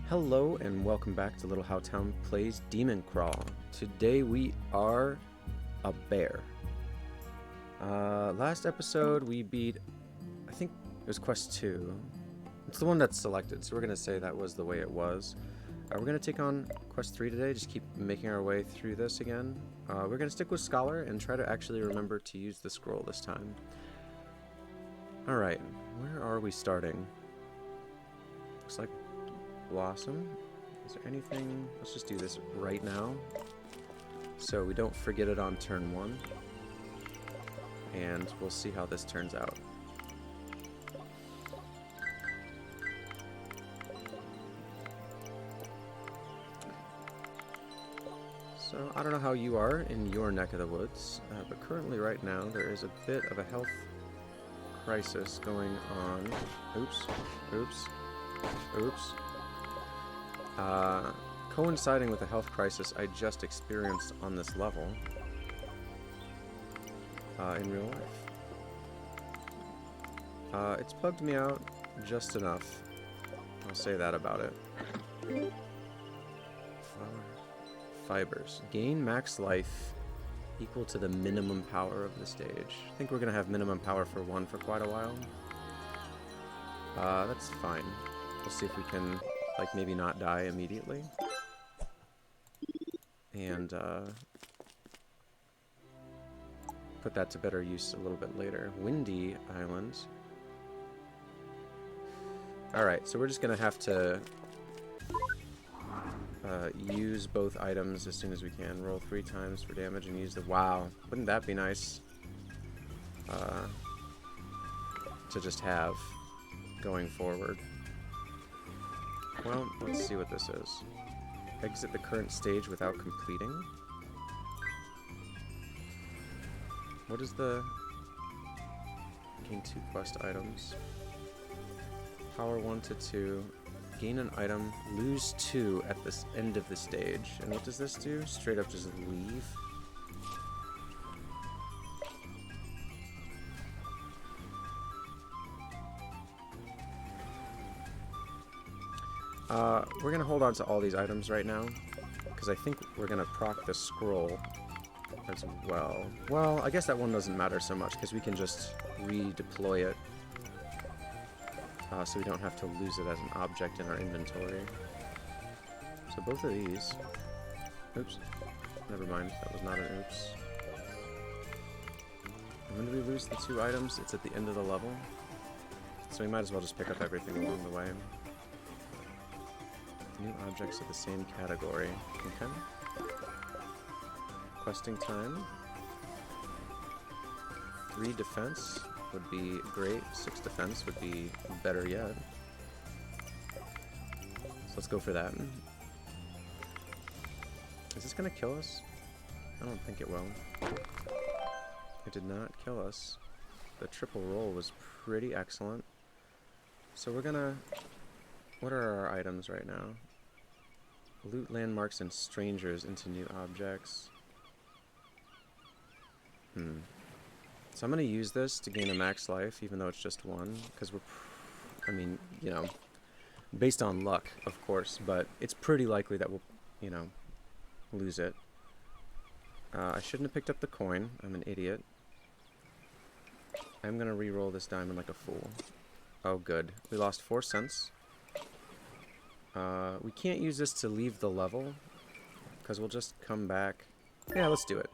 Hello and welcome back to Little How Town Plays Demoncrawl. Today we are a bear. Last episode we beat, I think it was quest 2. It's the one that's selected, so we're going to say that was the way it was. We're going to take on quest 3 today, just keep making our way through this again. We're going to stick with Scholar and try to actually remember to use the scroll this time. Alright, where are we starting? Looks like Blossom. Is there anything? Let's just do this right now so we don't forget it on turn 1, and we'll see how this turns out. So I don't know how you are in your neck of the woods, but currently right now there is a bit of a health crisis going on. Oops. Coinciding with the health crisis I just experienced on this level in real life. It's bugged me out just enough. I'll say that about it. Flower fibers. Gain max life equal to the minimum power of the stage. I think we're going to have minimum power for 1 for quite a while. That's fine. We'll see if we can, like, maybe not die immediately. And, put that to better use a little bit later. Windy Island. Alright, so we're just gonna have to use both items as soon as we can. Roll 3 times for damage and use the... Wow, wouldn't that be nice? To just have going forward. Well, let's see what this is. Exit the current stage without completing. What is the... Gain 2 quest items. Power 1 to 2. Gain an item. Lose 2 at the end of the stage. And what does this do? Straight up just leave. We're going to hold on to all these items right now, because I think we're going to proc the scroll as well. Well, I guess that one doesn't matter so much, because we can just redeploy it, so we don't have to lose it as an object in our inventory. So both of these... Oops. Never mind, that was not an oops. And when do we lose the 2 items? It's at the end of the level. So we might as well just pick up everything along the way. New objects of the same category. Okay. Questing time. 3 defense would be great. 6 defense would be better yet. So let's go for that. Is this gonna kill us? I don't think it will. It did not kill us. The triple roll was pretty excellent. So we're gonna... What are our items right now? Loot landmarks and strangers into new objects. So I'm going to use this to gain a max life, even though it's just 1, because we're... I mean, you know, based on luck, of course, but it's pretty likely that we'll, you know, lose it. I shouldn't have picked up the coin. I'm an idiot. I'm going to re-roll this diamond like a fool. Oh, good. We lost 4 cents. We can't use this to leave the level, because we'll just come back. Yeah, let's do it.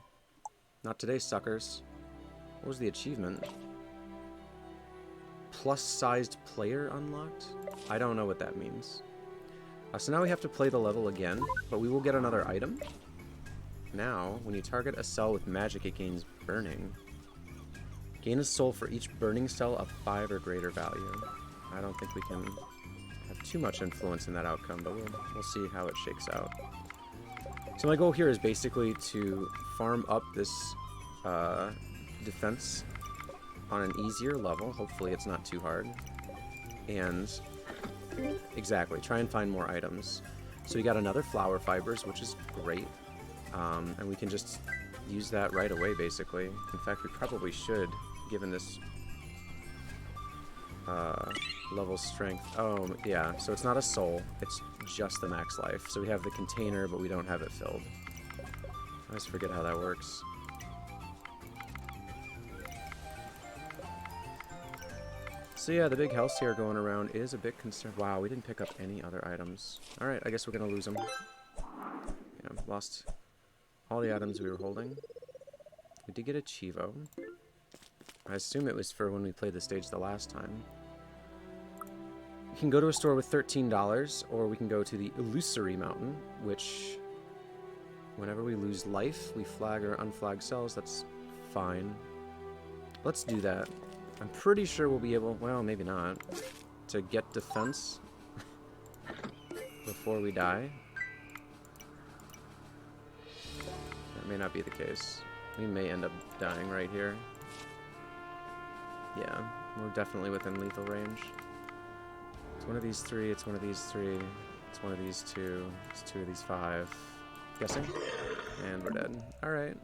Not today, suckers. What was the achievement? Plus-sized player unlocked? I don't know what that means. So now we have to play the level again, but we will get another item. Now, when you target a cell with magic, it gains burning. Gain a soul for each burning cell of 5 or greater value. I don't think we can... have too much influence in that outcome, but we'll see how it shakes out. So my goal here is basically to farm up this defense on an easier level. Hopefully it's not too hard. And exactly, try and find more items. So we got another flower fibers, which is great. And we can just use that right away, basically. In fact, we probably should, given this Level strength. Oh, yeah. So it's not a soul. It's just the max life. So we have the container, but we don't have it filled. I always forget how that works. So yeah, the big house here going around is a bit concerned. Wow, we didn't pick up any other items. Alright, I guess we're going to lose them. Yeah, lost all the items we were holding. We did get a Chivo. I assume it was for when we played the stage the last time. We can go to a store with $13, or we can go to the Illusory Mountain, which, whenever we lose life, we flag or unflag cells. That's fine. Let's do that. I'm pretty sure we'll be able, well, maybe not, to get defense before we die. That may not be the case. We may end up dying right here. Yeah, we're definitely within lethal range. It's one of these three, it's one of these three, it's one of these two, it's two of these five. Guessing? And we're dead. Alright.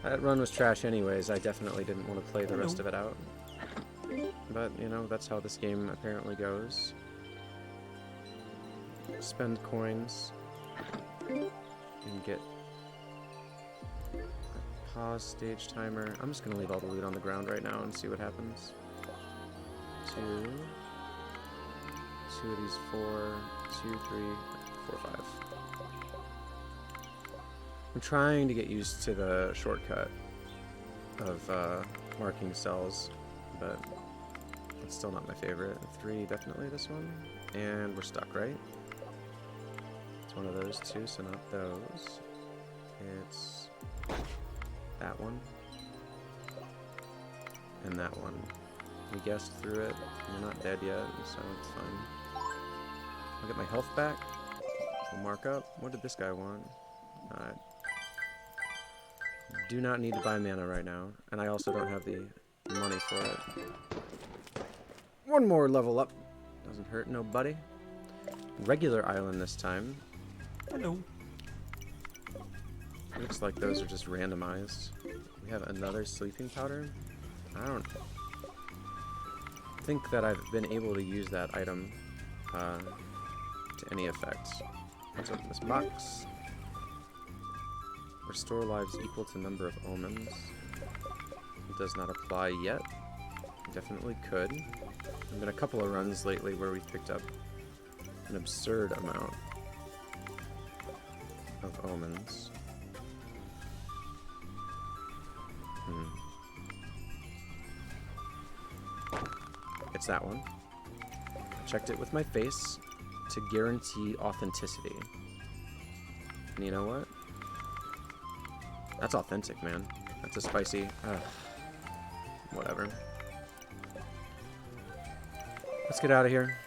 That run was trash anyways. I definitely didn't want to play the rest of it out. But, you know, that's how this game apparently goes. Spend coins. And get a pause stage timer. I'm just going to leave all the loot on the ground right now and see what happens. Two of these, 4, 2, 3, 4, 5. I'm trying to get used to the shortcut of marking cells, but it's still not my favorite. 3, definitely this one. And we're stuck, right? It's one of those two, so not those. It's that one. And that one. We guessed through it. We're not dead yet, so it's fine. I'll get my health back. We'll mark up. What did this guy want? Do not need to buy mana right now, and I also don't have the money for it. One more level up. Doesn't hurt nobody. Regular island this time. Hello. Looks like those are just randomized. We have another sleeping powder. I don't think that I've been able to use that item to any effect. Let's open this box. Restore lives equal to number of omens. It does not apply yet. Definitely could. There've been a couple of runs lately where we've picked up an absurd amount of omens. It's that one. I checked it with my face to guarantee authenticity. And you know what? That's authentic, man. That's a spicy... whatever. Let's get out of here.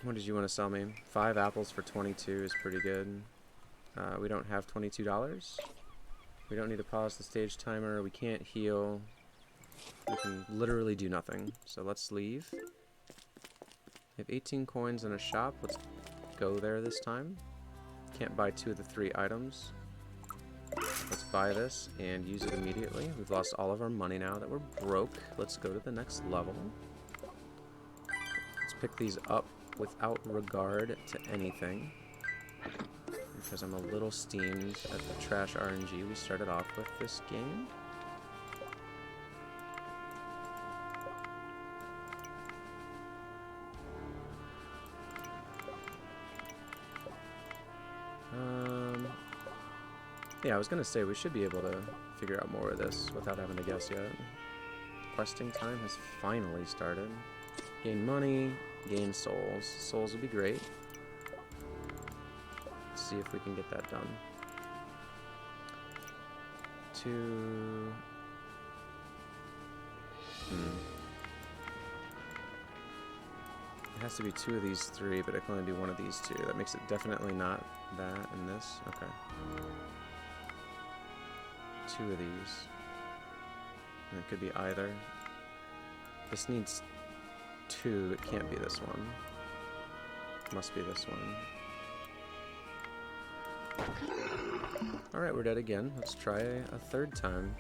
What did you want to sell me? 5 apples for 22 is pretty good. We don't have $22. We don't need to pause the stage timer. We can't heal. We can literally do nothing. So let's leave. We have 18 coins in a shop. Let's go there this time. Can't buy 2 of the 3 items. Let's buy this and use it immediately. We've lost all of our money now that we're broke. Let's go to the next level. Let's pick these up without regard to anything, because I'm a little steamed at the trash RNG we started off with this game. Yeah, I was gonna say we should be able to figure out more of this without having to guess yet. Questing time has finally started. Gain money, gain souls. Souls would be great. Let's see if we can get that done. 2... It has to be 2 of these 3, but I can only do 1 of these 2. That makes it definitely not that and this. Okay. 2 of these. And it could be either. This needs 2. It can't be this one. It must be this one. Alright, we're dead again. Let's try a 3rd time.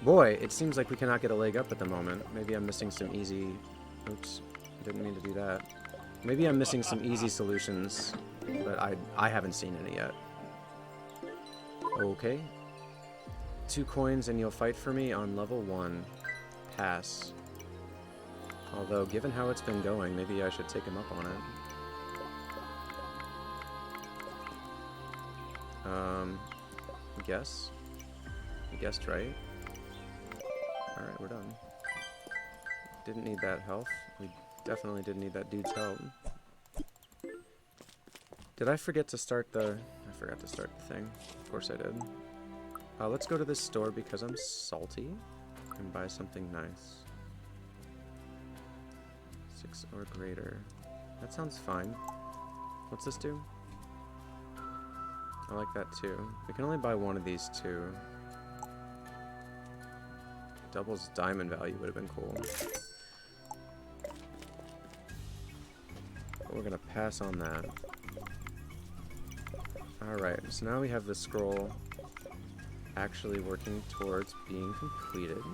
Boy, it seems like we cannot get a leg up at the moment. Maybe I'm missing some easy... Oops, didn't mean to do that. Maybe I'm missing some easy solutions, but I haven't seen any yet. Okay. 2 coins and you'll fight for me on level 1. Pass. Although, given how it's been going, maybe I should take him up on it. I guess. I guessed right. Alright, we're done. Didn't need that health. We definitely didn't need that dude's help. Did I forget to start the... I forgot to start the thing. Of course I did. Let's go to this store because I'm salty and buy something nice. 6 or greater. That sounds fine. What's this do? I like that too. We can only buy one of these two. Doubles diamond value would have been cool. But we're gonna pass on that. Alright, so now we have the scroll actually working towards being completed.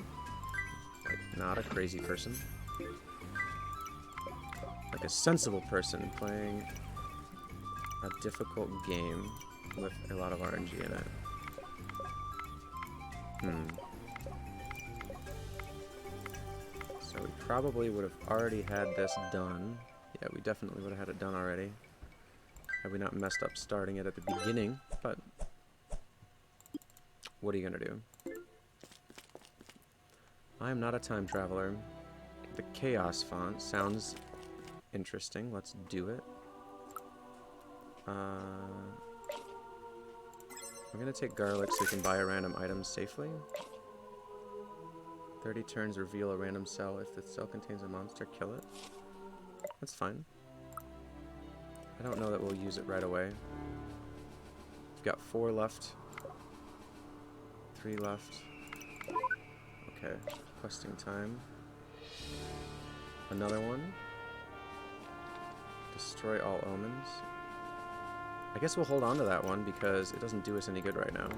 Like, not a crazy person. Like a sensible person playing a difficult game with a lot of RNG in it. So we probably would have already had this done. Yeah, we definitely would have had it done already. Had we not messed up starting it at the beginning, but what are you gonna do? I am not a time traveler. The chaos font sounds interesting. Let's do it. I'm gonna take garlic so you can buy a random item safely. 30 turns reveal a random cell. If the cell contains a monster, kill it. That's fine. I don't know that we'll use it right away. We've got 4 left. 3 left. Okay, questing time. Another one. Destroy all omens. I guess we'll hold on to that one because it doesn't do us any good right now.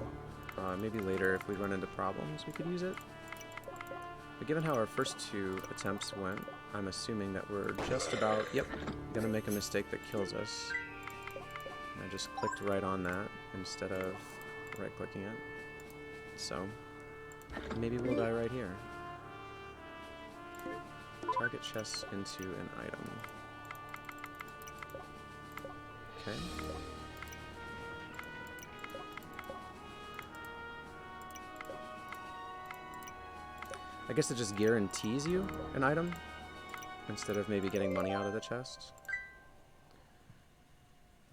Maybe later if we run into problems we could use it. But given how our first 2 attempts went, I'm assuming that we're just about, yep, gonna make a mistake that kills us. And I just clicked right on that instead of right-clicking it. So, maybe we'll die right here. Target chests into an item. Okay. I guess it just guarantees you an item instead of maybe getting money out of the chest.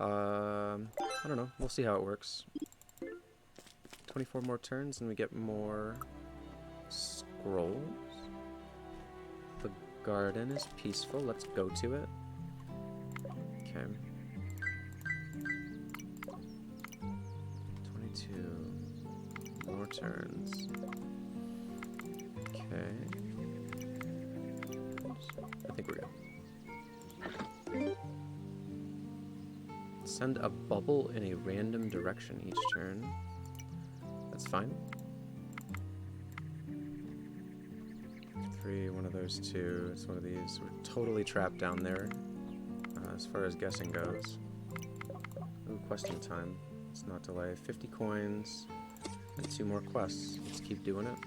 I don't know. We'll see how it works. 24 more turns and we get more scrolls. The garden is peaceful. Let's go to it. Okay. 22 more turns. Okay. I think we're good. Send a bubble in a random direction each turn. That's fine. 3, one of those 2. It's one of these. We're totally trapped down there as far as guessing goes. Ooh, questing time. Let's not delay. 50 coins and 2 more quests. Let's keep doing it.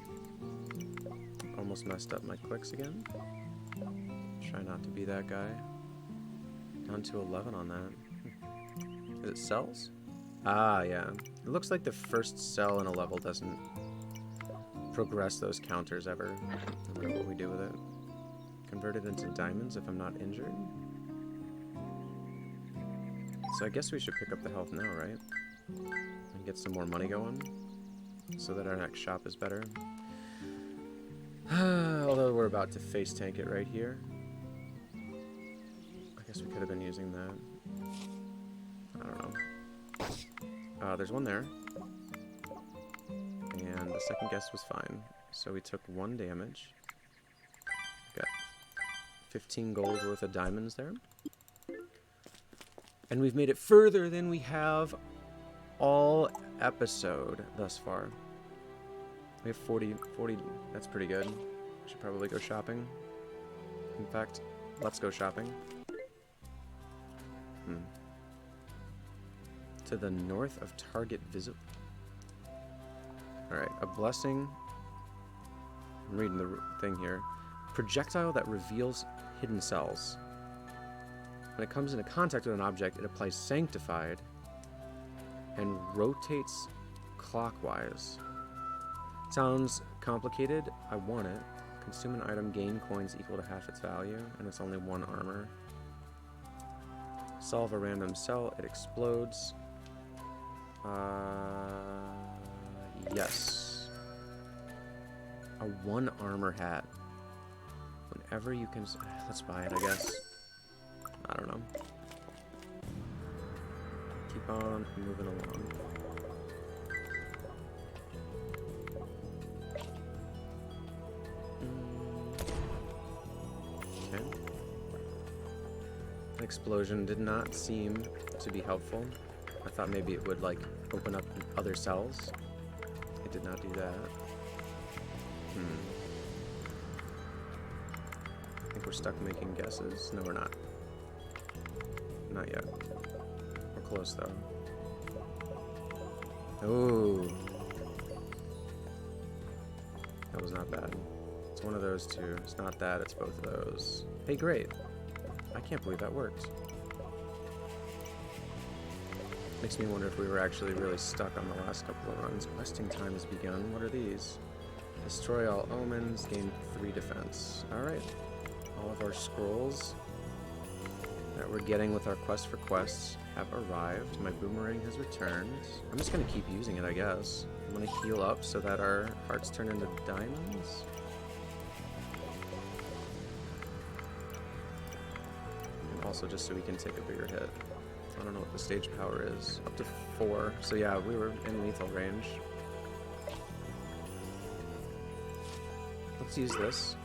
Almost messed up my clicks again. Try not to be that guy. Down to 11 on that. Is it cells? Ah, yeah. It looks like the first cell in a level doesn't progress those counters ever, no matter what we do with it. Convert it into diamonds if I'm not injured. So I guess we should pick up the health now, right? And get some more money going, so that our next shop is better. Although we're about to face tank it right here. I guess we could have been using that. I don't know. There's one there. And the second guess was fine. So we took 1 damage. Got 15 gold worth of diamonds there. And we've made it further than we have all episode thus far. We have 40, that's pretty good. Should probably go shopping. In fact, let's go shopping. To the north of target visible. Alright, a blessing. I'm reading the thing here. Projectile that reveals hidden cells. When it comes into contact with an object, it applies Sanctified and rotates clockwise. Sounds complicated. I want it. Consume an item, gain coins equal to half its value, and it's only 1 armor. Solve a random cell, it explodes. Yes. A 1 armor hat. Whenever you can... Let's buy it, I guess. I don't know. Keep on moving along. Okay. An explosion did not seem to be helpful. I thought maybe it would, like, open up other cells. It did not do that. I think we're stuck making guesses. No, we're not. Not yet. We're close, though. Ooh. That was not bad. It's one of those two. It's not that, it's both of those. Hey, great. I can't believe that worked. Makes me wonder if we were actually really stuck on the last couple of runs. Questing time has begun. What are these? Destroy all omens, gain 3 defense. Alright. All of our scrolls that we're getting with our quest for quests have arrived. My boomerang has returned. I'm just going to keep using it, I guess. I'm going to heal up so that our hearts turn into diamonds. And also just so we can take a bigger hit. I don't know what the stage power is. Up to 4. So yeah, we were in lethal range. Let's use this.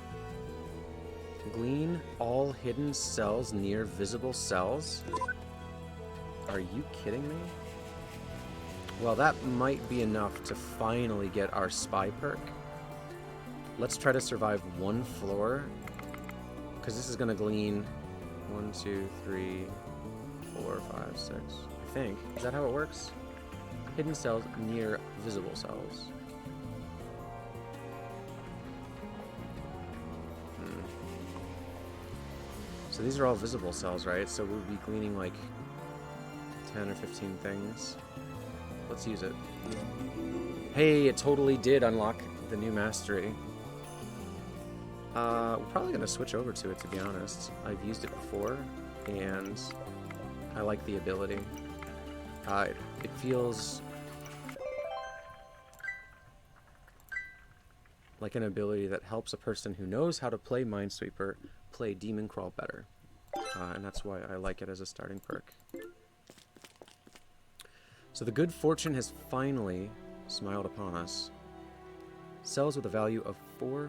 Glean all hidden cells near visible cells? Are you kidding me? Well, that might be enough to finally get our spy perk. Let's try to survive 1 floor. Because this is going to glean 1, 2, 3, 4, 5, 6. I think. Is that how it works? Hidden cells near visible cells. So these are all visible cells, right? So we'll be gleaning like 10 or 15 things. Let's use it. Hey, it totally did unlock the new mastery. We're probably going to switch over to it, to be honest. I've used it before, and I like the ability. It feels like an ability that helps a person who knows how to play Minesweeper play Demoncrawl better. And that's why I like it as a starting perk. So the good fortune has finally smiled upon us. Cells with a value of 4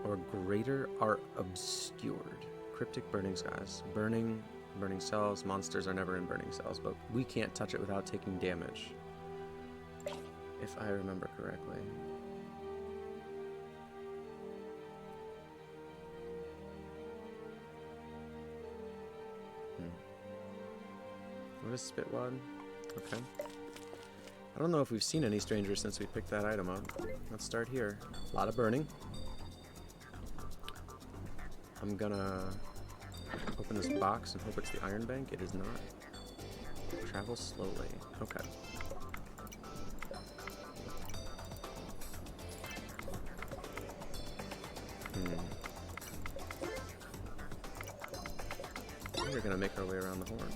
or greater are obscured. Cryptic burning skies. Burning cells. Monsters are never in burning cells, but we can't touch it without taking damage. If I remember correctly. What is Spitwad? Okay. I don't know if we've seen any strangers since we picked that item up. Let's start here. A lot of burning. I'm gonna open this box and hope it's the Iron Bank. It is not. Travel slowly. Okay. We're gonna make our way around the horn.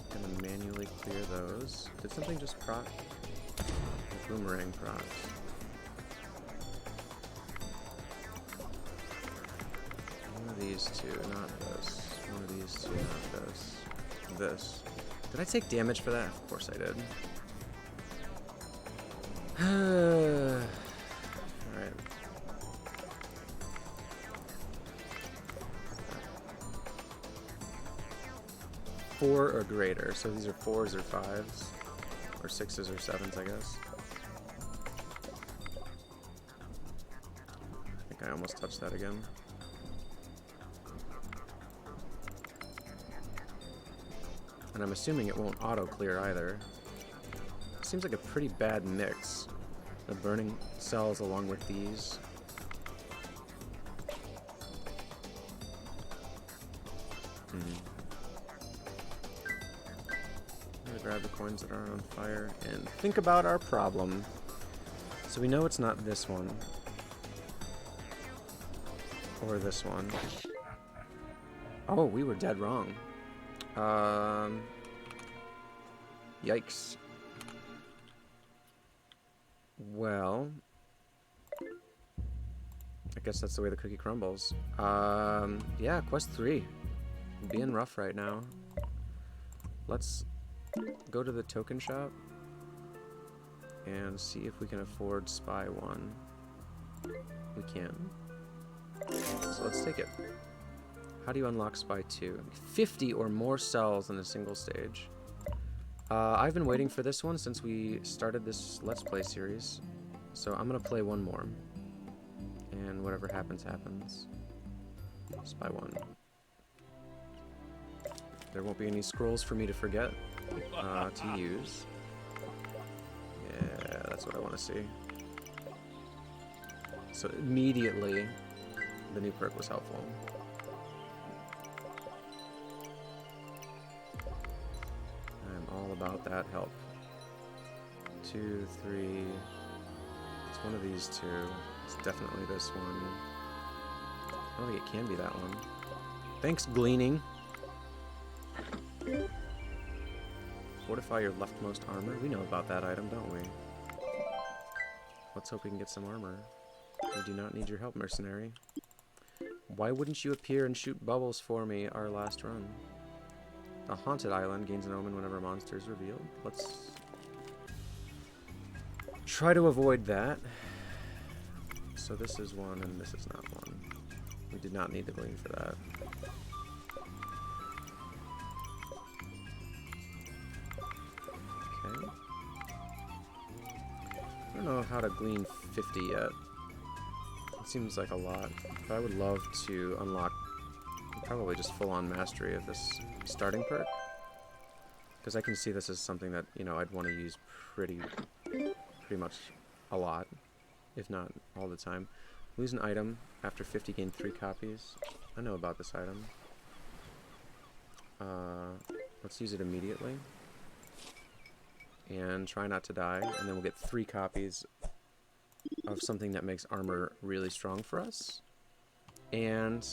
Gonna manually clear those. Did something just proc? The boomerang proc. One of these two, not this. One of these two, not this. This. Did I take damage for that? Of course I did. Alright. 4 or greater. So these are 4s or 5s. Or 6s or 7s, I guess. almost touched that again. And I'm assuming it won't auto-clear either. Seems like a pretty bad mix. The burning cells along with these. I'm gonna grab the coins that are on fire and think about our problem. So we know it's not this one. Or this one. Oh, we were dead wrong. Yikes. Well, I guess that's the way the cookie crumbles. Yeah, quest 3. Being rough right now. Let's go to the token shop and see if we can afford Spy 1. We can. So let's take it. How do you unlock Spy 2? 50 or more cells in a single stage. I've been waiting for this one since we started this Let's Play series. So I'm going to play one more. And whatever happens, happens. Spy 1. There won't be any scrolls for me to forget to use. Yeah, that's what I want to see. So immediately, the new perk was helpful. I'm all about that help. 2, 3. It's one of these two. It's definitely this one. I don't think it can be that one. Thanks, Gleaning. Fortify your leftmost armor. We know about that item, don't we? Let's hope we can get some armor. We do not need your help, mercenary. Why wouldn't you appear and shoot bubbles for me our last run? A haunted island gains an omen whenever a monster is revealed. Let's try to avoid that. So this is one and this is not one. We did not need the glean for that. Okay. I don't know how to glean 50 yet. It seems like a lot, but I would love to unlock probably just full-on mastery of this starting perk. Because I can see this as something that, you know, I'd want to use pretty much a lot, if not all the time. Lose an item after 50, gain 3 copies. I know about this item. Let's use it immediately. And try not to die, and then we'll get 3 copies of something that makes armor really strong for us. And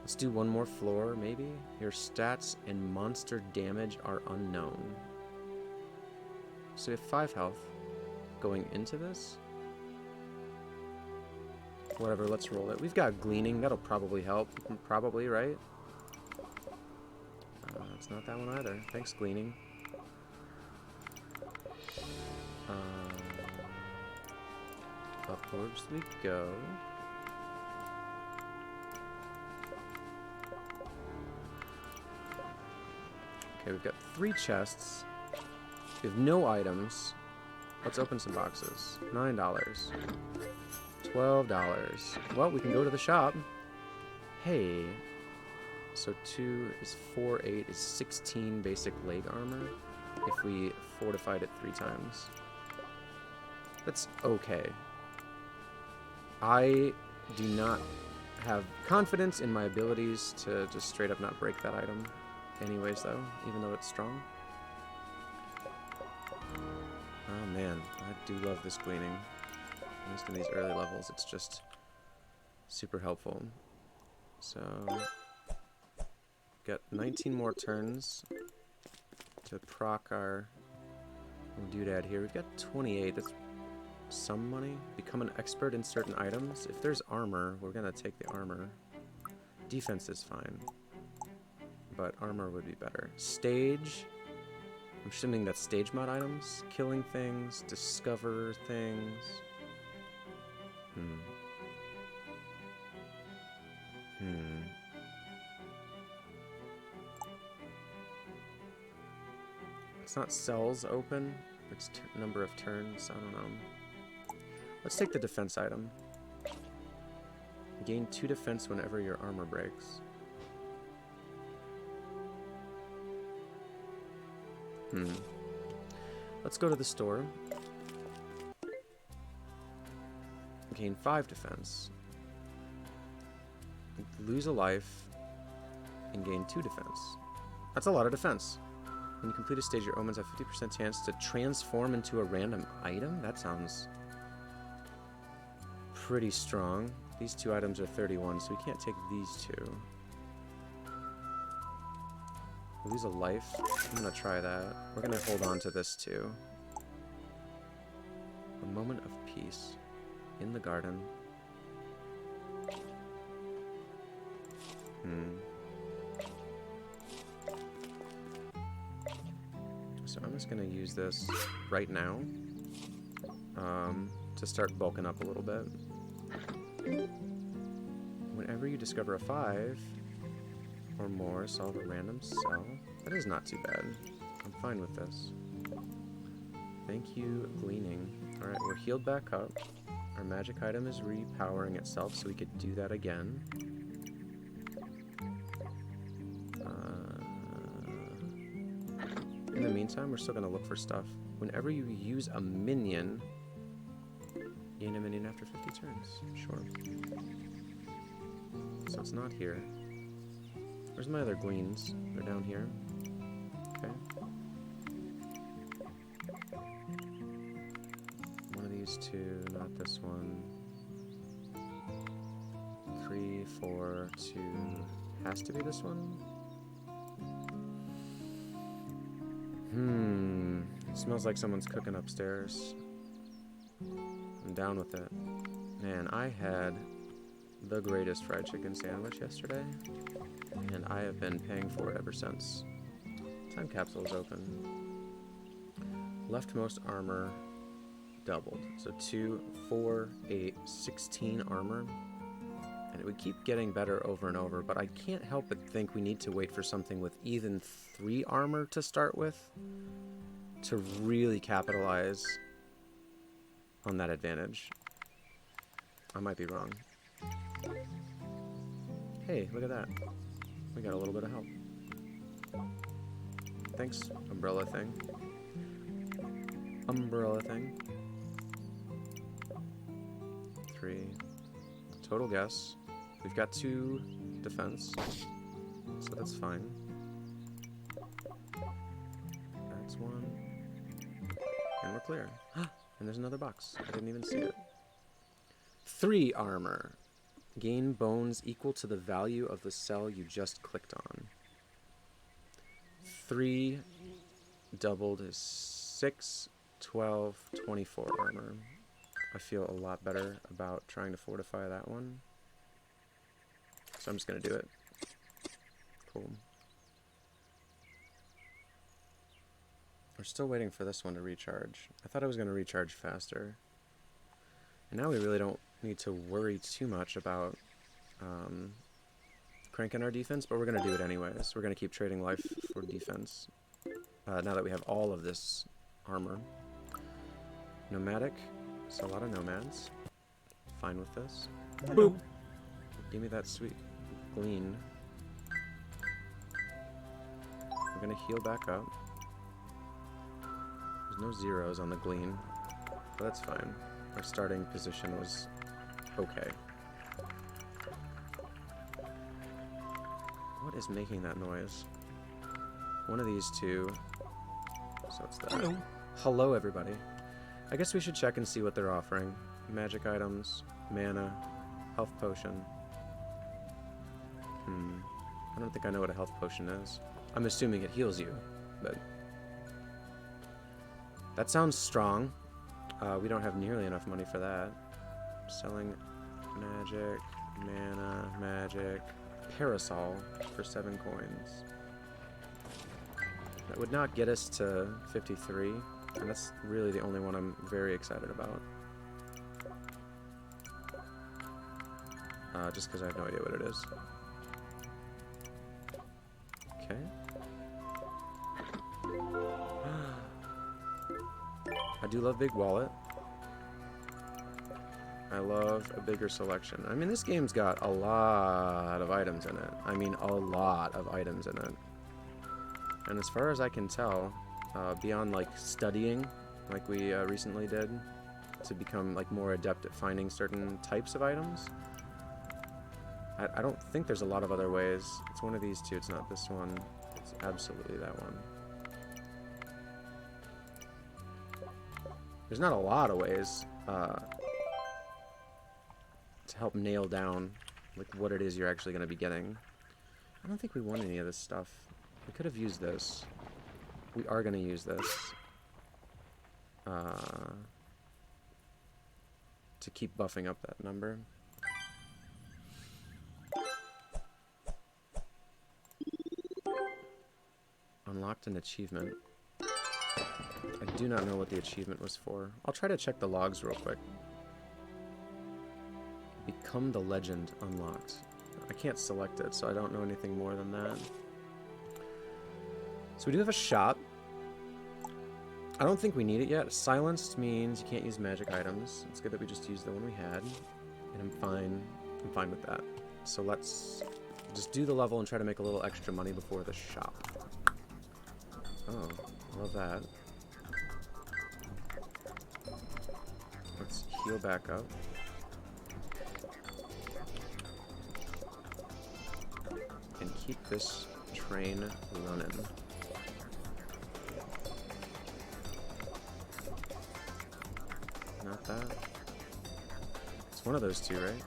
let's do one more floor, maybe. Your stats and monster damage are unknown. So we have 5 health going into this. Whatever, let's roll it. We've got Gleaning, that'll probably help. Probably, right? It's not that one either. Thanks, Gleaning. Upwards we go. Okay, we've got 3 chests. We have no items. Let's open some boxes. $9. $12. Well, we can go to the shop. Hey. So 2 is 4, 8 is 16 basic leg armor if we fortified it 3 times. That's okay. I do not have confidence in my abilities to just straight up not break that item anyways, though, even though it's strong. Oh man, I do love this Gleaning. At least in these early levels, it's just super helpful. So, got 19 more turns to proc our doodad here. We've got 28. That's some money. Become an expert in certain items. If there's armor, we're gonna take the armor. Defense is fine, but armor would be better. Stage. I'm assuming that's stage mod items. Killing things, discover things. It's not cells open. It's number of turns. I don't know. Let's take the defense item. Gain 2 defense whenever your armor breaks. Let's go to the store. Gain 5 defense. Lose a life and gain 2 defense. That's a lot of defense. When you complete a stage, your omens have 50% chance to transform into a random item? That sounds pretty strong. These 2 items are 31, so we can't take these 2. Lose a life. I'm gonna try that. We're gonna hold on to this too. A moment of peace in the garden. So I'm just gonna use this right now to start bulking up a little bit. Whenever you discover a 5 or more, solve a random cell. That is not too bad. I'm fine with this. Thank you, Gleaning. Alright, we're healed back up. Our magic item is repowering itself, so we could do that again. In the meantime, we're still going to look for stuff. Whenever you use a minion, gain a minion after 50 turns. Sure. So it's not here. Where's my other gleans? They're down here. Okay. One of these 2, not this one. 3, 4, 2. Has to be this one? It smells like someone's cooking upstairs. I'm down with it. Man, I had the greatest fried chicken sandwich yesterday, and I have been paying for it ever since. Time capsule is open. Leftmost armor doubled. So 2, 4, 8, 16 armor. And it would keep getting better over and over, but I can't help but think we need to wait for something with even 3 armor to start with to really capitalize on that advantage. I might be wrong. Hey, look at that. We got a little bit of help. Thanks, umbrella thing. Umbrella thing. 3. Total guess. We've got 2 defense, so that's fine. That's 1. And we're clear. And there's another box. I didn't even see it. 3 armor. Gain bones equal to the value of the cell you just clicked on. 3 doubled is 6, 12, 24 armor. I feel a lot better about trying to fortify that one. So I'm just going to do it. Cool. We're still waiting for this one to recharge. I thought I was going to recharge faster. And now we really don't need to worry too much about cranking our defense, but we're going to do it anyways. We're going to keep trading life for defense. Now that we have all of this armor. Nomadic. So a lot of nomads. Fine with this. Boop! Give me that sweet glean. We're gonna heal back up. There's no zeros on the glean, but that's fine. Our starting position was okay. What is making that noise? One of these 2. So it's that. Hello. Hello, everybody. I guess we should check and see what they're offering. Magic items, mana, health potion. I don't think I know what a health potion is. I'm assuming it heals you, but... That sounds strong. We don't have nearly enough money for that. Selling magic, mana, magic, parasol for 7 coins. That would not get us to 53, and that's really the only one I'm very excited about. Just because I have no idea what it is. Okay. I do love Big Wallet. I love a bigger selection. I mean, this game's got a lot of items in it. I mean, a lot of items in it. And as far as I can tell, beyond like studying, like we recently did, to become like more adept at finding certain types of items, I don't think there's a lot of other ways. It's one of these two. It's not this one. It's absolutely that one. There's not a lot of ways to help nail down like what it is you're actually going to be getting. I don't think we want any of this stuff. We could have used this. We are going to use this to keep buffing up that number. Unlocked an achievement. I do not know what the achievement was for. I'll try to check the logs real quick. Become the legend unlocked. I can't select it, so I don't know anything more than that. So we do have a shop. I don't think we need it yet. Silenced means you can't use magic items. It's good that we just used the one we had. And I'm fine with that. So let's just do the level and try to make a little extra money before the shop. Oh, love that. Let's heal back up. And keep this train running. Not that. It's one of those two, right?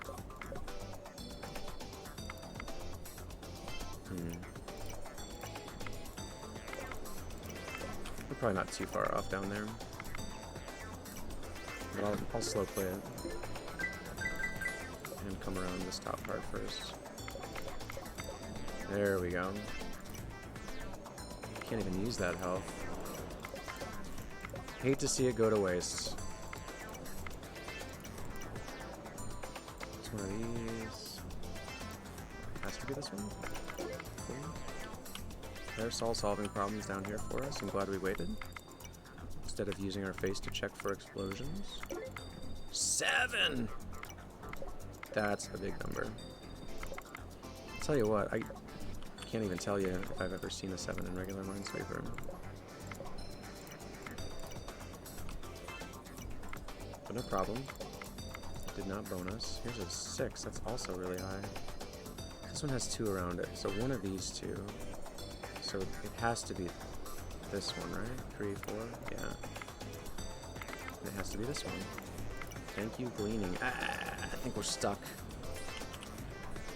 We're probably not too far off down there. But I'll slow play it. And come around this top part first. There we go. Can't even use that health. Hate to see it go to waste. It's one of these. Has to be this one. There's all solving problems down here for us. I'm glad we waited. Instead of using our face to check for explosions. 7! That's a big number. I'll tell you what, I can't even tell you if I've ever seen a 7 in regular Minesweeper. But no problem. It did not bonus. Here's a 6. That's also really high. This one has 2 around it, so one of these two. So it has to be this one, right? 3, 4, yeah. And it has to be this one. Thank you, gleaning. Ah, I think we're stuck.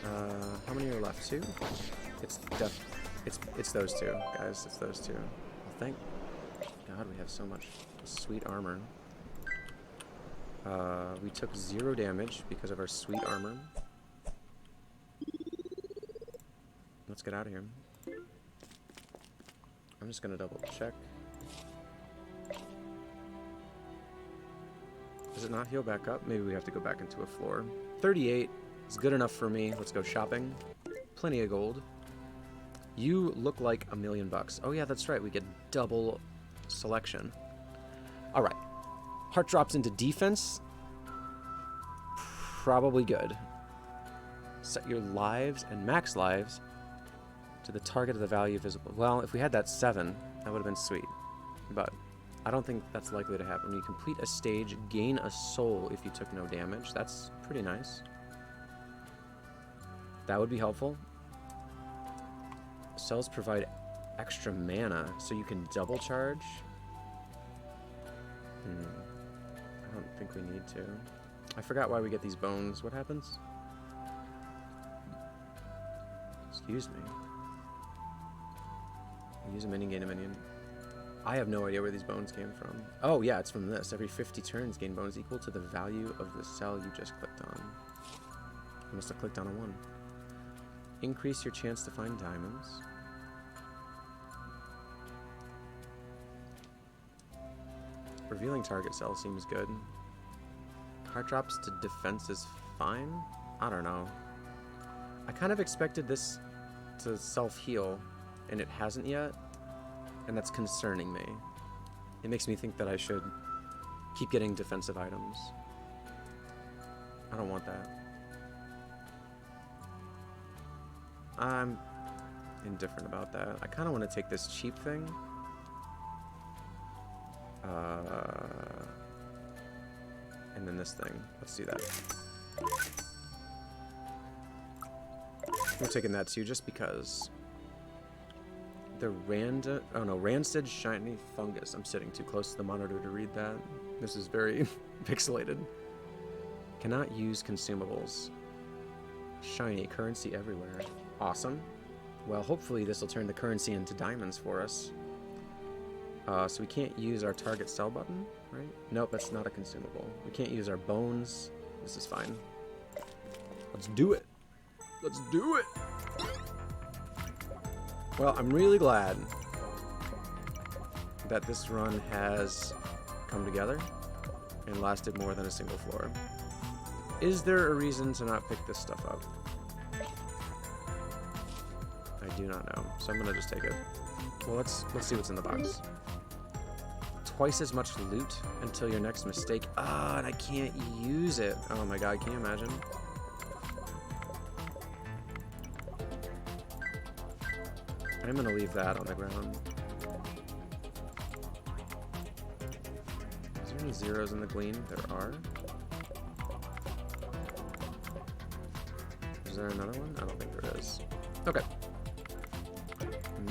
How many are left? 2? It's those two, guys. It's those two. Well, thank God we have so much sweet armor. We took 0 damage because of our sweet armor. Let's get out of here. I'm just gonna double check. Does it not heal back up? Maybe we have to go back into a floor. 38 is good enough for me. Let's go shopping. Plenty of gold. You look like $1,000,000. Oh yeah, that's right. We get double selection. All right. Heart drops into defense. Probably good. Set your lives and max lives to the target of the value visible. Well, if we had that 7, that would have been sweet. But I don't think that's likely to happen. When you complete a stage, gain a soul if you took no damage. That's pretty nice. That would be helpful. Cells provide extra mana, so you can double charge. I don't think we need to. I forgot why we get these bones. What happens? Excuse me. Use a minion, gain a minion. I have no idea where these bones came from. Oh yeah, it's from this. Every 50 turns, gain bones equal to the value of the cell you just clicked on. I must have clicked on a 1. Increase your chance to find diamonds. Revealing target cell seems good. Heart drops to defense is fine? I don't know. I kind of expected this to self-heal, and it hasn't yet, and that's concerning me. It makes me think that I should keep getting defensive items. I don't want that. I'm indifferent about that. I kind of want to take this cheap thing. And then this thing. Let's do that. We're taking that too, just because. The Randstad Shiny Fungus. I'm sitting too close to the monitor to read that. This is very pixelated. Cannot use consumables. Shiny currency everywhere. Awesome. Well, hopefully this will turn the currency into diamonds for us. So we can't use our target sell button, right? Nope, that's not a consumable. We can't use our bones. This is fine. Let's do it. Let's do it. Well, I'm really glad that this run has come together and lasted more than a single floor. Is there a reason to not pick this stuff up? I do not know, so I'm gonna just take it. Well, let's see what's in the box. Twice as much loot until your next mistake. Ah, and I can't use it. Oh my god, can you imagine? I'm gonna leave that on the ground. Is there any zeros in the gleam? There are. Is there another one? I don't think there is. Okay.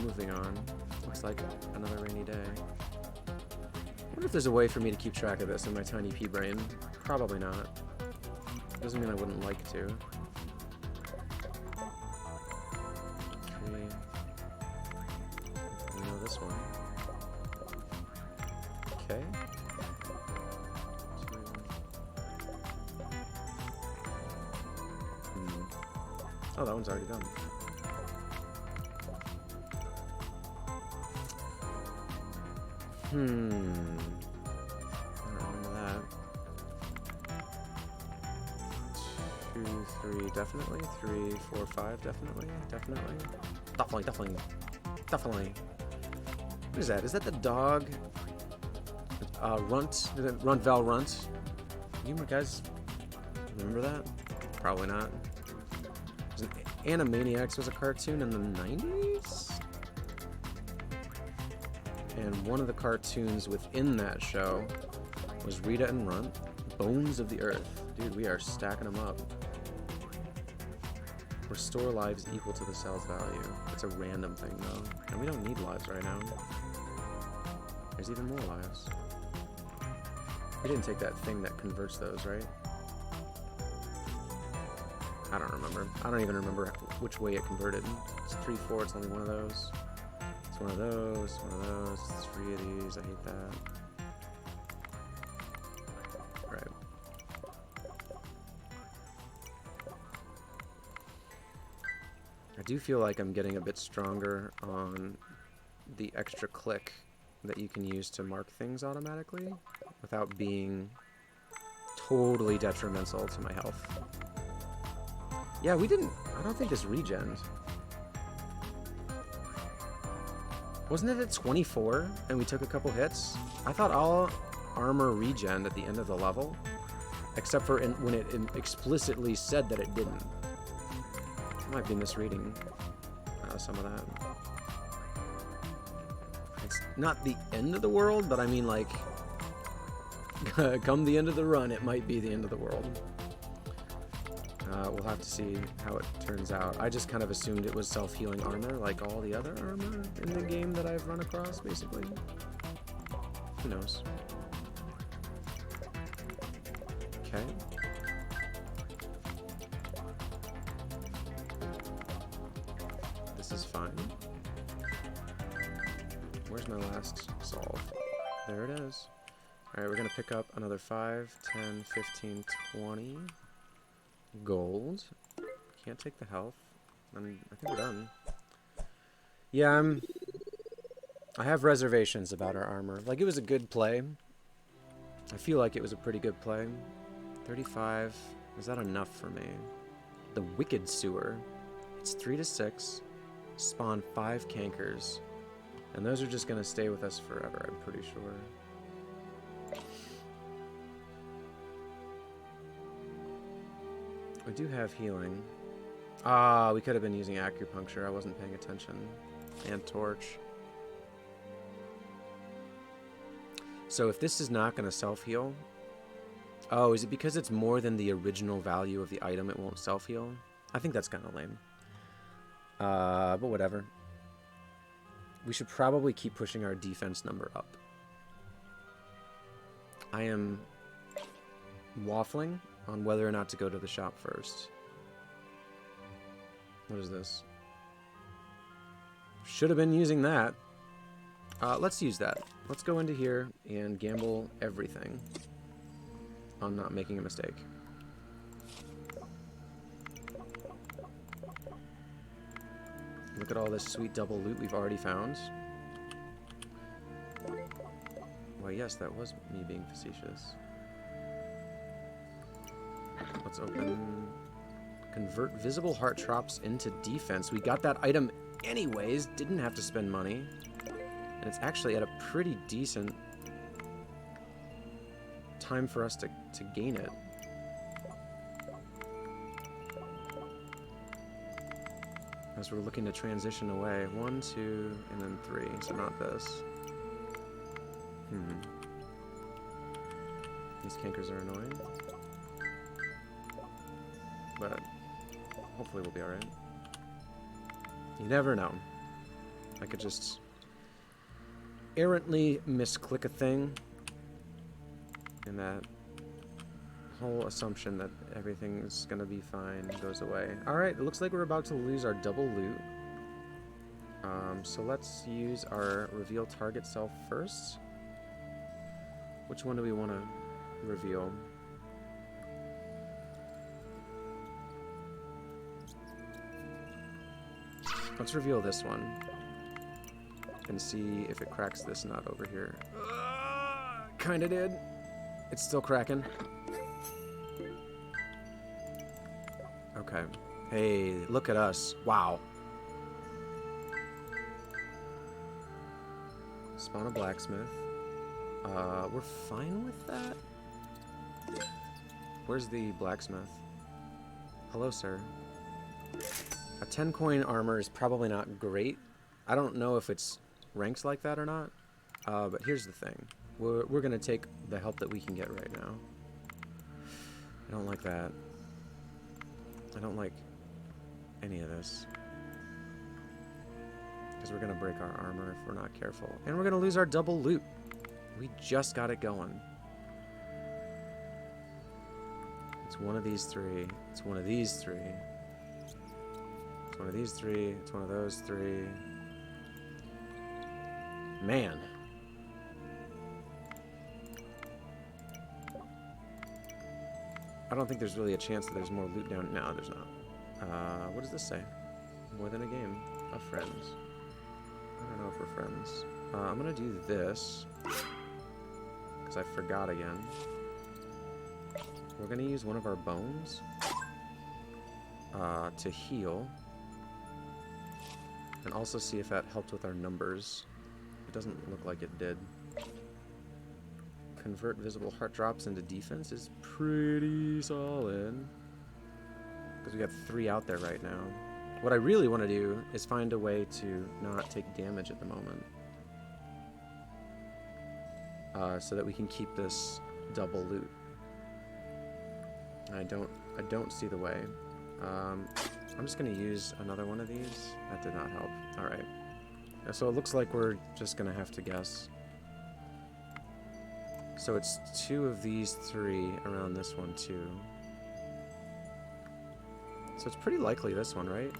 Moving on. Looks like another rainy day. I wonder if there's a way for me to keep track of this in my tiny pea brain. Probably not. Doesn't mean I wouldn't like to. This one. Okay. Oh, that one's already done. I don't remember that. 2, 3, definitely. 3, 4, 5, definitely. Definitely. What is that? Is that the dog? Runt? Runt Val Runt? You guys remember that? Probably not. Animaniacs was a cartoon in the 90s? And one of the cartoons within that show was Rita and Runt, Bones of the Earth. Dude, we are stacking them up. Restore lives equal to the cell's value. It's a random thing, though. And we don't need lives right now. There's even more lives. We didn't take that thing that converts those, right? I don't remember. I don't even remember which way it converted. It's 3, 4, it's only one of those. It's one of those, one of those. It's 3 of these. I hate that. Alright. I do feel like I'm getting a bit stronger on the extra click that you can use to mark things automatically without being totally detrimental to my health. Yeah, I don't think this regened. Wasn't it at 24 and we took a couple hits? I thought all armor regened at the end of the level, except for when it explicitly said that it didn't. I might be misreading some of that. It's not the end of the world, but I mean, like, come the end of the run, it might be the end of the world. We'll have to see how it turns out. I just kind of assumed it was self-healing armor, like all the other armor in the game that I've run across, basically. Who knows? Okay. This is fine. Where's my last solve? There it is. Alright, we're going to pick up another 5, 10, 15, 20 gold. Can't take the health. I think we're done. Yeah, I have reservations about our armor. Like, it was a good play. I feel like it was a pretty good play. 35. Is that enough for me? The Wicked Sewer. It's 3 to 6. Spawn 5 cankers. And those are just going to stay with us forever, I'm pretty sure. do have healing. Ah, we could have been using acupuncture. I wasn't paying attention. And torch. So if this is not going to self-heal... Oh, is it because it's more than the original value of the item it won't self-heal? I think that's kind of lame. But whatever. We should probably keep pushing our defense number up. I am waffling on whether or not to go to the shop first. What is this? Should have been using that. Let's use that. Let's go into here and gamble everything on not making a mistake. Look at all this sweet double loot we've already found. Why, yes, that was me being facetious. Let's open... Convert visible heart drops into defense. We got that item anyways. Didn't have to spend money. And it's actually at a pretty decent time for us to gain it. As we're looking to transition away. 1, 2, and then 3. So not this. These cankers are annoying. But hopefully we'll be alright. You never know. I could just errantly misclick a thing, and that whole assumption that everything's gonna be fine goes away. Alright, it looks like we're about to lose our double loot. So let's use our reveal target self first. Which one do we want to reveal? Let's reveal this one and see if it cracks this nut over here. Kinda did. It's still cracking. Okay. Hey, look at us. Wow. Spawn a blacksmith. We're fine with that? Where's the blacksmith? Hello, sir. A 10 coin armor is probably not great. I don't know if it's ranked like that or not. But here's the thing. We're gonna take the help that we can get right now. I don't like that. I don't like any of this. Because we're gonna break our armor if we're not careful. And we're gonna lose our double loot. We just got it going. It's one of these three. It's one of these three. It's one of these three. It's one of those three. Man. I don't think there's really a chance that there's more loot down. No, there's not. What does this say? More than a game of friends. I don't know if we're friends. I'm gonna do this because I forgot again. We're gonna use one of our bones to heal, and also see if that helped with our numbers. It doesn't look like it did. Convert visible heart drops into defense is pretty solid. Because we got 3 out there right now. What I really want to do is find a way to not take damage at the moment. So that we can keep this double loot. I don't see the way. I'm just going to use another one of these. That did not help. Alright. So it looks like we're just going to have to guess. So it's 2 of these 3 around this one too. So it's pretty likely this one, right?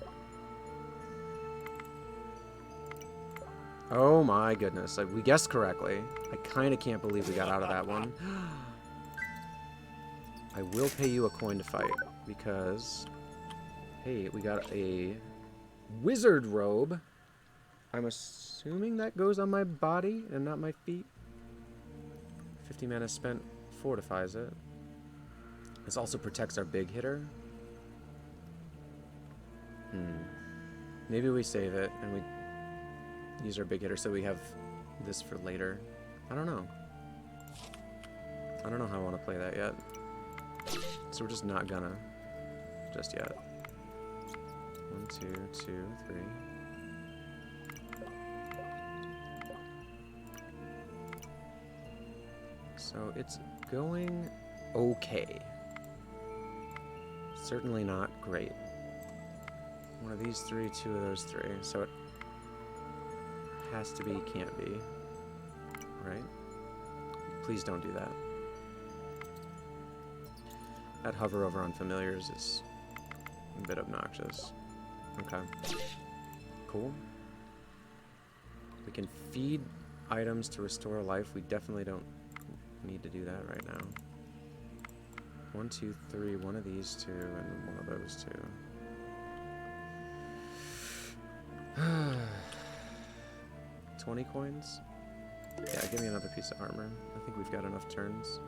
Oh my goodness, we guessed correctly. I kind of can't believe we got out of that one. I will pay you a coin to fight, because... Hey, we got a wizard robe. I'm assuming that goes on my body and not my feet. 50 mana spent fortifies it. This also protects our big hitter. Maybe we save it and we use our big hitter so we have this for later. I don't know. I don't know how I want to play that yet. So we're just not gonna. just yet. 1, 2, 2, 3. So it's going okay. Certainly not great. One of these 3, 2 of those 3. So it has to be, can't be. Right? Please don't do that. That hover over on familiars is a bit obnoxious. Okay. Cool. We can feed items to restore life. We definitely don't need to do that right now. 1, 2, 3. One of these 2, and then one of those 2. 20 coins? Yeah, give me another piece of armor. I think we've got enough turns.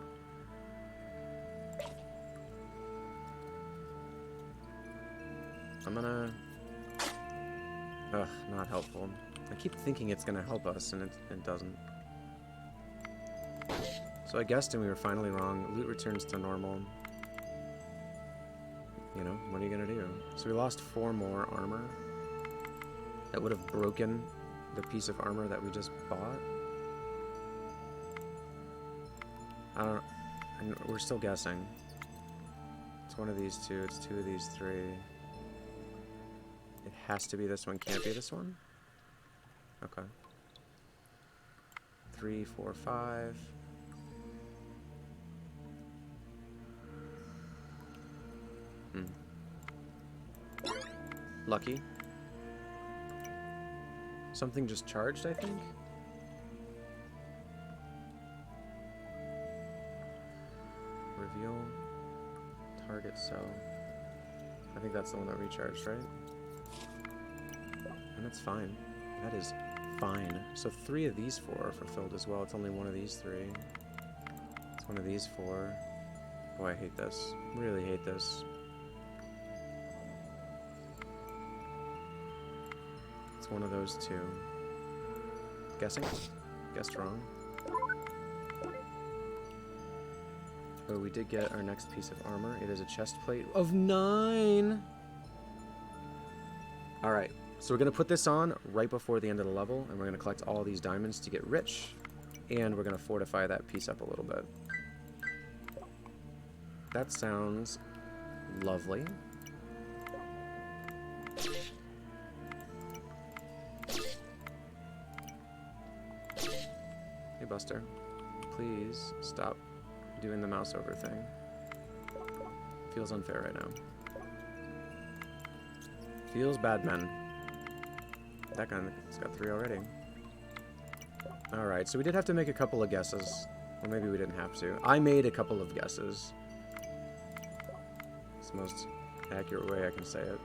I'm gonna... Ugh, not helpful. I keep thinking it's gonna help us, and it doesn't. So I guessed and we were finally wrong. Loot returns to normal. You know, what are you gonna do? So we lost 4 more armor. That would have broken the piece of armor that we just bought. I don't know. We're still guessing. It's one of these 2. It's 2 of these 3. It has to be this one. Can't be this one? Okay. 3, 4, 5. Lucky. Something just charged, I think? Reveal. Target cell. I think that's the one that recharged, right? And that's fine. That is fine. So 3 of these 4 are fulfilled as well. It's only one of these 3. It's one of these 4. Boy, I hate this. Really hate this. It's one of those 2. Guessing? Guessed wrong. Oh, we did get our next piece of armor. It is a chest plate of 9! Alright, so we're going to put this on right before the end of the level, and we're going to collect all these diamonds to get rich, and we're going to fortify that piece up a little bit. That sounds lovely. Hey, Buster. Please stop doing the mouse over thing. Feels unfair right now. Feels bad, man. That guy's got 3 already. Alright, so we did have to make a couple of guesses. Or maybe we didn't have to. I made a couple of guesses. It's the most accurate way I can say it.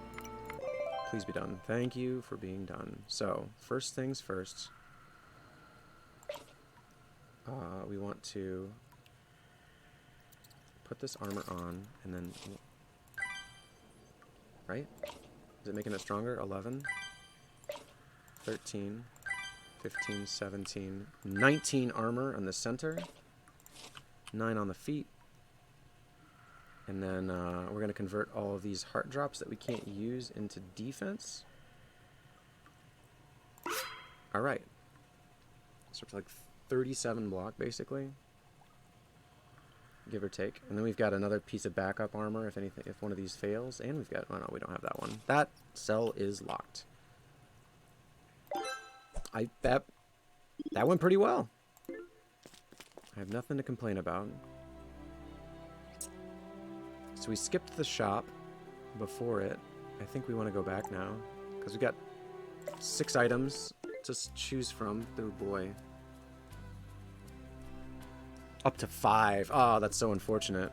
Please be done. Thank you for being done. So, first things first. We want to put this armor on, and then... Right? Is it making it stronger? 11, 13, 15, 17, 19 armor on the center, 9 on the feet, and then we're going to convert all of these heart drops that we can't use into defense. Alright. So it's like 37 block, basically. Give or take. And then we've got another piece of backup armor if anything, if one of these fails. And we've got... Oh, no, we don't have that one. That cell is locked. That went pretty well. I have nothing to complain about. So we skipped the shop before it. I think we want to go back now. Because we've got 6 items to choose from. Oh, boy. Up to 5. Oh, that's so unfortunate.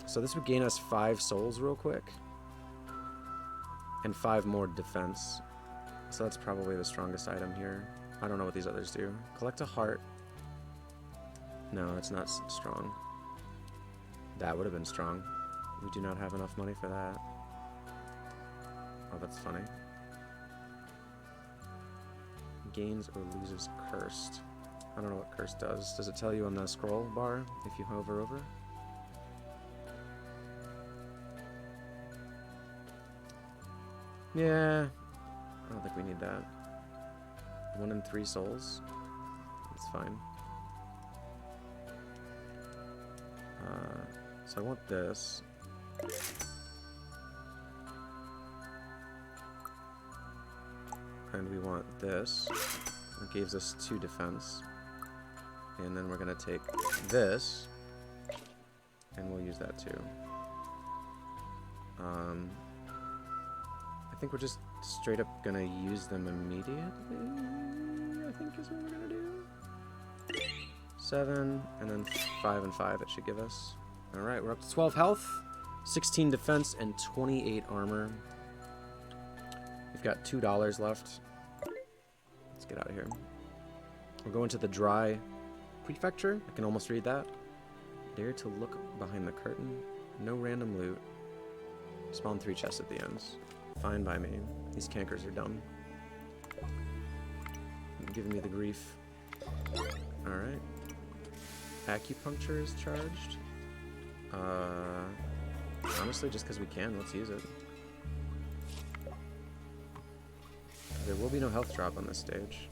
So this would gain us 5 souls real quick. And 5 more defense. So that's probably the strongest item here. I don't know what these others do. Collect a heart. No, that's not strong. That would have been strong. We do not have enough money for that. Oh, that's funny. Gains or loses cursed. I don't know what curse does. Does it tell you on the scroll bar if you hover over? Yeah, I don't think we need that. 1 in 3 souls. That's fine. So I want this. And we want this. It gives us 2 defense. And then we're going to take this. And we'll use that too. I think we're just straight up going to use them immediately. I think is what we're going to do. 7, and then 5 and 5 it should give us. Alright, we're up to 12 health, 16 defense, and 28 armor. We've got $2 left. Let's get out of here. We're going to the Dry Prefecture. I can almost read that. Dare to look behind the curtain. No random loot. Spawn 3 chests at the ends. Fine by me. These cankers are dumb. Giving me the grief. Alright. Acupuncture is charged. Honestly, just because we can, let's use it. There will be no health drop on this stage.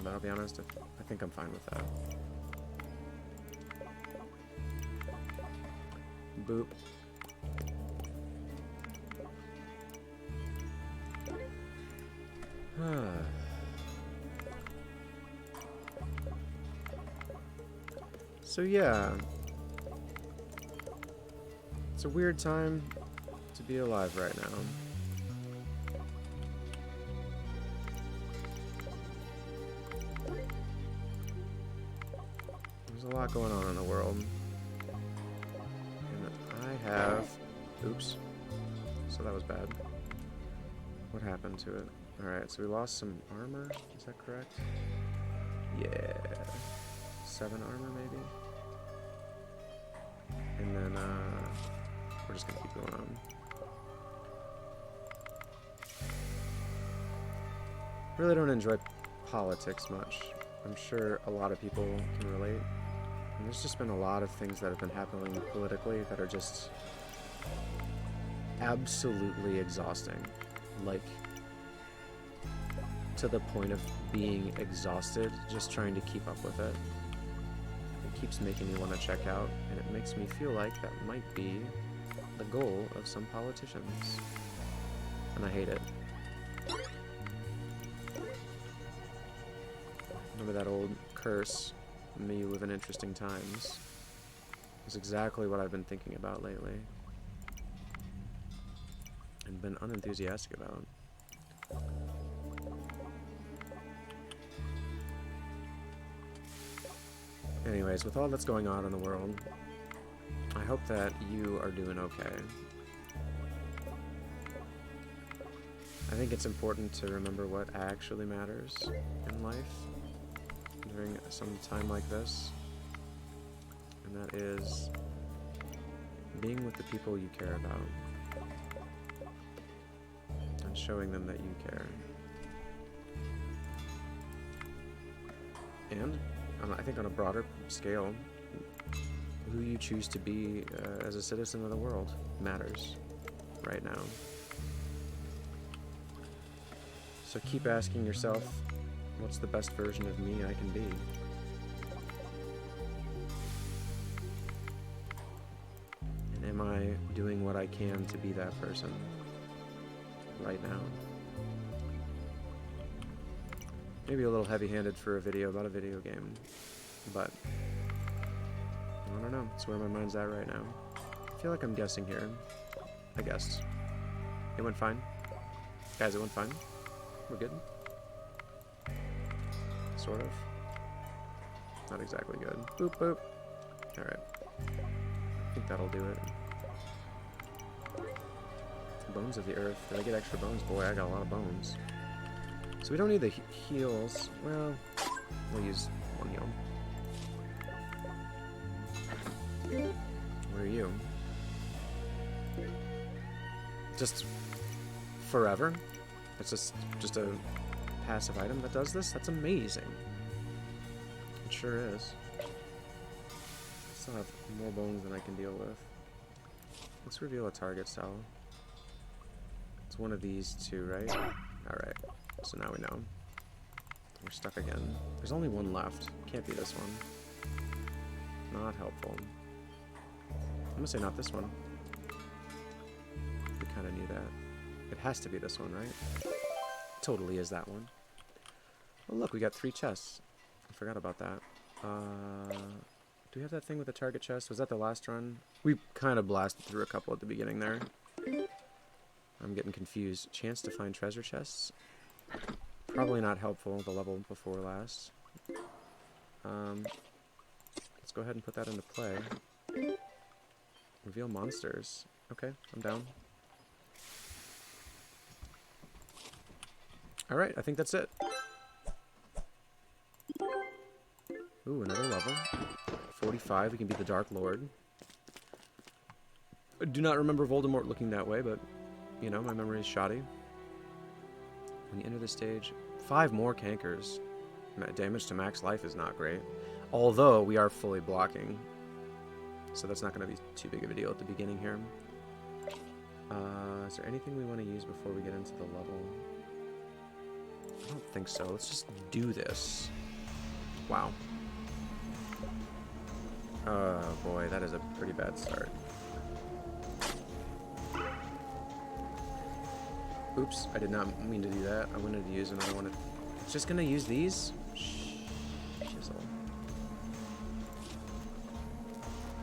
But I'll be honest, I think I'm fine with that. Boop. So yeah, it's a weird time to be alive right now. There's a lot going on in the world. And I have... Oops. So that was bad. What happened to it? Alright, so we lost some armor. Is that correct? Yeah. 7 armor, maybe? And then, we're just gonna keep going on. Really don't enjoy politics much. I'm sure a lot of people can relate. And there's just been a lot of things that have been happening politically that are just absolutely exhausting. Like, to the point of being exhausted, just trying to keep up with it. It keeps making me want to check out, and it makes me feel like that might be the goal of some politicians. And I hate it. Remember that old curse, may you live in interesting times. It's exactly what I've been thinking about lately. And been unenthusiastic about. Anyways, with all that's going on in the world, I hope that you are doing okay. I think it's important to remember what actually matters in life during some time like this, and that is being with the people you care about and showing them that you care. And I think on a broader scale, who you choose to be as a citizen of the world matters right now. So keep asking yourself, what's the best version of me I can be? And am I doing what I can to be that person right now? Maybe a little heavy-handed for a video about a video game, but I don't know. It's where my mind's at right now. I feel like I'm guessing here. I guessed. It went fine. Guys, it went fine. We're good. Sort of. Not exactly good. Boop, boop. Alright. I think that'll do it. Bones of the earth. Did I get extra bones? Boy, I got a lot of bones. So we don't need the heals. Well, we'll use 1 heal. What are you? Just forever? It's just a passive item that does this? That's amazing. It sure is. I still have more bones than I can deal with. Let's reveal a target cell. It's one of these two, right? Alright. So now we know. We're stuck again. There's only one left. Can't be this one. Not helpful. I'm gonna say not this one. We kind of knew that. It has to be this one, right? Totally is that one. Oh look, we got 3 chests. I forgot about that. Do we have that thing with the target chest? Was that the last run? We kind of blasted through a couple at the beginning there. I'm getting confused. Chance to find treasure chests? Probably not helpful, the level before last. Let's go ahead and put that into play. Reveal monsters. Okay, I'm down. Alright, I think that's it. Ooh, another level. 45, we can be the Dark Lord. I do not remember Voldemort looking that way, but, you know, my memory is shoddy. When you enter the stage, 5 more cankers. Damage to max life is not great. Although, we are fully blocking. So that's not going to be too big of a deal at the beginning here. Is there anything we want to use before we get into the level? I don't think so. Let's just do this. Wow. Oh boy, that is a pretty bad start. Oops, I did not mean to do that. I wanted to use another one. It's just gonna use these? Shizzle.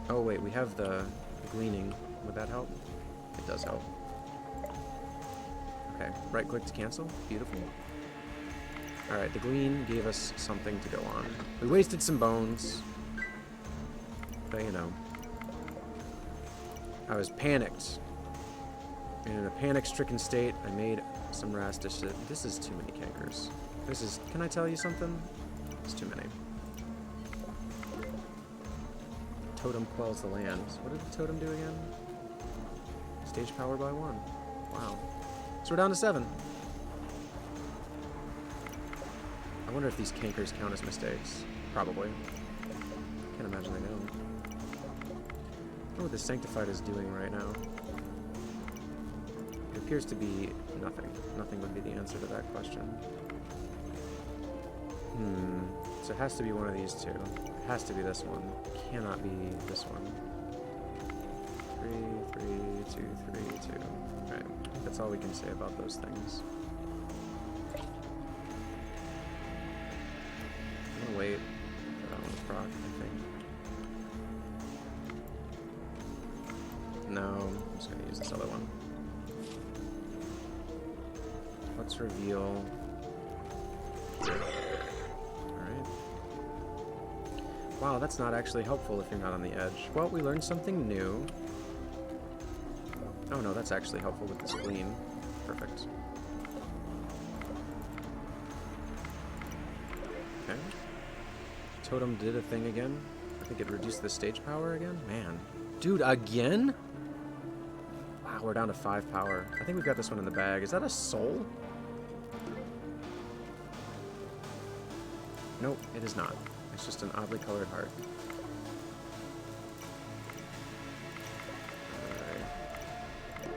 Oh wait, we have the gleaning. Would that help? It does help. Okay, right click to cancel. Beautiful. Alright, the glean gave us something to go on. We wasted some bones. But, you know. I was panicked. And in a panic-stricken state, I made some rash decisions. This is too many cankers. This is... Can I tell you something? It's too many. Totem quells the land. What did the totem do again? Stage power by 1. Wow. So we're down to 7. I wonder if these cankers count as mistakes. Probably. Can't imagine they don't. I wonder what the Sanctified is doing right now. It appears to be nothing. Nothing would be the answer to that question. So it has to be one of these two. It has to be this one. It cannot be this one. 3, 3, 2, 3, 2. Right. That's all we can say about those things. I'm gonna wait for that one to proc, I think. No, I'm just gonna use this other one. Let's reveal here. Alright. Wow, that's not actually helpful if you're not on the edge. Well, we learned something new. Oh no, that's actually helpful with this glean. Perfect. Okay. Totem did a thing again. I think it reduced the stage power again. Man. Dude, again? Wow, we're down to 5 power. I think we've got this one in the bag. Is that a soul? Nope, it is not. It's just an oddly colored heart. Alright.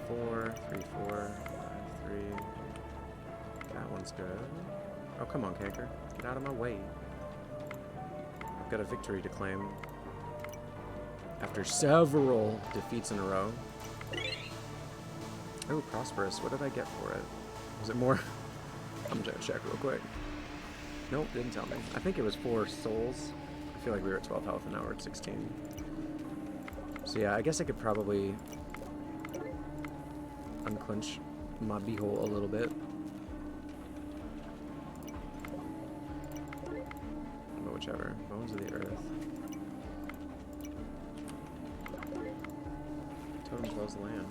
4, 3, 4, 5, 3. That one's good. Oh, come on, Canker. Get out of my way. I've got a victory to claim. After several defeats in a row. Oh, Prosperous. What did I get for it? Was it more? I'm gonna check real quick. Nope, didn't tell me. I think it was 4 souls. I feel like we were at 12 health and now we're at 16. So yeah, I guess I could probably unclench my beehole a little bit. But whichever. Bones of the Earth. Totem close land.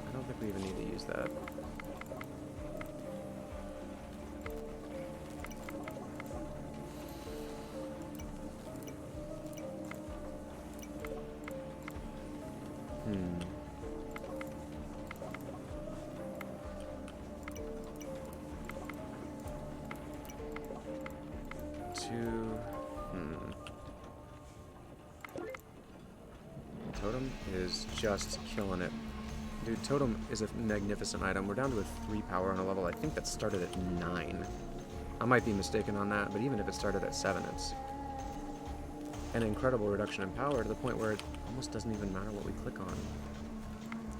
I don't think we even need to use that. just killing it. Dude, Totem is a magnificent item. We're down to a 3 power on a level, I think that started at 9. I might be mistaken on that, but even if it started at 7, it's an incredible reduction in power to the point where it almost doesn't even matter what we click on.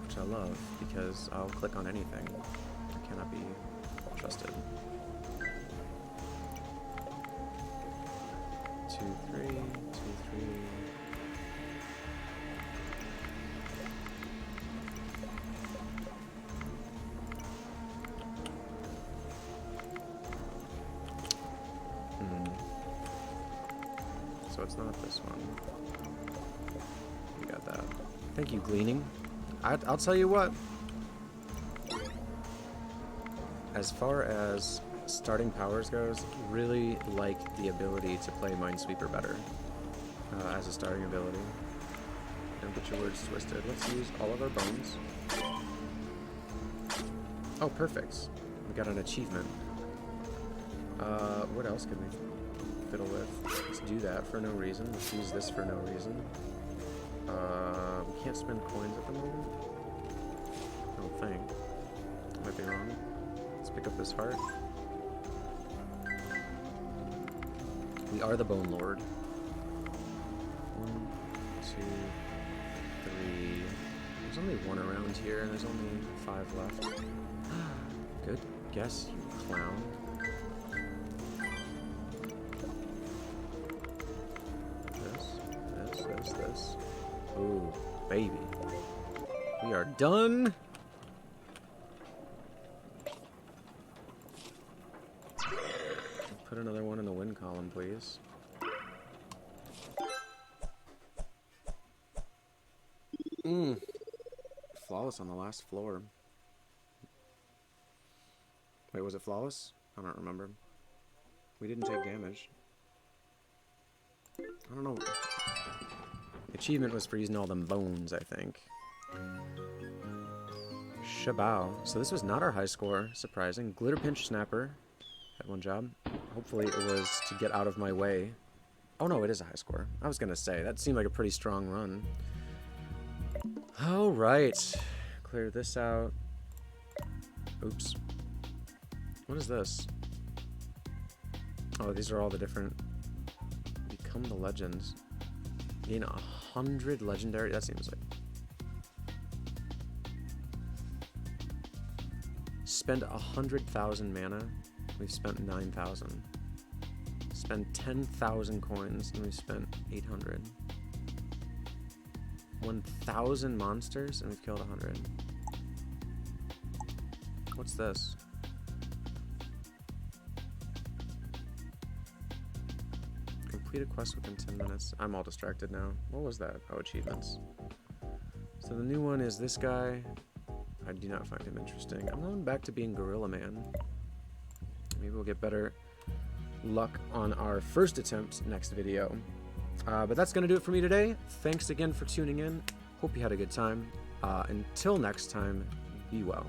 Which I love, because I'll click on anything. I cannot be trusted. 2, 3, 2, 3. So it's not this one. We got that. Thank you, Gleaning. I'll tell you what. As far as starting powers goes, really like the ability to play Minesweeper better as a starting ability. Don't get your words twisted. Let's use all of our bones. Oh, perfect. We got an achievement. What else can we fiddle with? Let's do that for no reason. Let's use this for no reason. We can't spend coins at the moment. I don't think. I might be wrong. Let's pick up this heart. We are the Bone Lord. 1, 2, 3. There's only 1 around here, and there's only 5 left. Good guess, you clown. This. Ooh, baby. We are done. Put another one in the win column, please. Flawless on the last floor. Wait, was it flawless? I don't remember. We didn't take damage. I don't know. Achievement was for using all them bones, I think. Shabao. So this was not our high score. Surprising. Glitter Pinch Snapper. Had 1 job. Hopefully it was to get out of my way. Oh no, it is a high score. I was gonna say, that seemed like a pretty strong run. Alright. Clear this out. Oops. What is this? Oh, these are all the different... Become the legends. Gain 100 legendary. That seems like. Spend 100,000 mana. We've spent 9,000. Spend 10,000 coins and we've spent 800. 1,000 monsters and we've killed 100. What's this? Complete a quest within 10 minutes. I'm all distracted now. What was that? Oh, achievements. So the new one is this guy. I do not find him interesting. I'm going back to being Gorilla Man. Maybe we'll get better luck on our first attempt next video. But that's going to do it for me today. Thanks again for tuning in. Hope you had a good time. Until next time, be well.